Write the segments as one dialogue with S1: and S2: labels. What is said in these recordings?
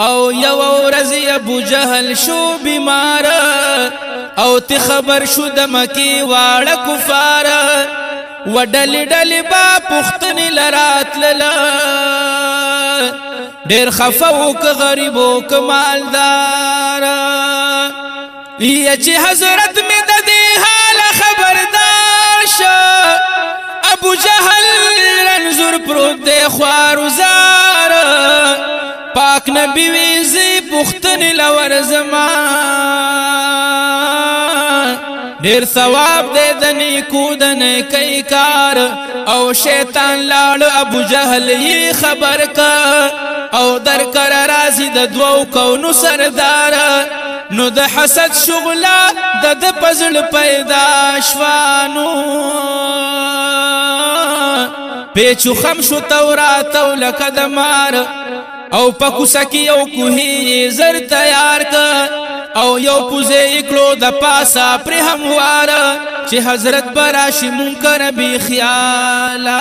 S1: او یو ورځ ابو جهل شو بیمار او تی خبر شو د مکی واړه کفار وډل ډل با پختن لرات للا ډیر خفو ک غریبو ک مالدار یا چې حضرت می د دې حال خبردار شه ابو جهل رنزور پروت د خوارزار پاک نبی ویزی پختن لور زمان ډیر ثواب دے دنی کودن کئی کار او شیطان لاړ ابو جهل یې خبر کا او در کر رازی د دوو کونو سردار نو د حسد شغلا د پزړ پیدا شوانو پیچو خمشو تورات او لکدمار او پکو سکی او کوهی زر تیار کا او یو پوزه اکلو د پاسا پر هموار چې حضرت براشی منکر بی خیالا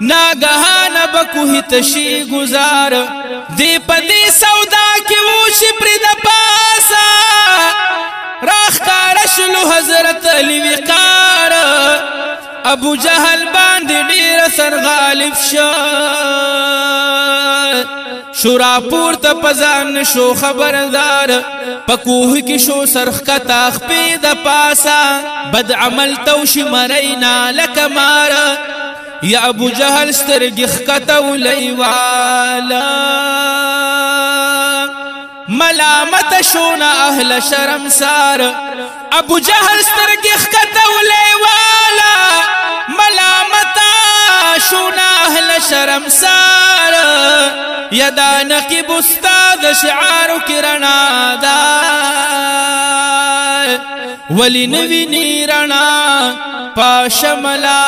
S1: ناگهان بکوهی تشی گزار دی پدی سودا کی ووشی پر د پاسا راخ کارشلو حضرت علی وقار ابو جهل باندې ډیر سر غالب شو شورا پورته پزان شو خبردار پکوه کی شو سرخ کا تخپی د پاسا بد عمل توش مرینا لکمار یا ابو جهل سترګخ کتو لیوالا ملامت شونا اهل شرمسار ابو جهل سترګخ کتو لیوالا ملامتا شونا اهل شرمسار یدا نقب استاد شعار کرنا دا ولی نوی نیرنا پاشملار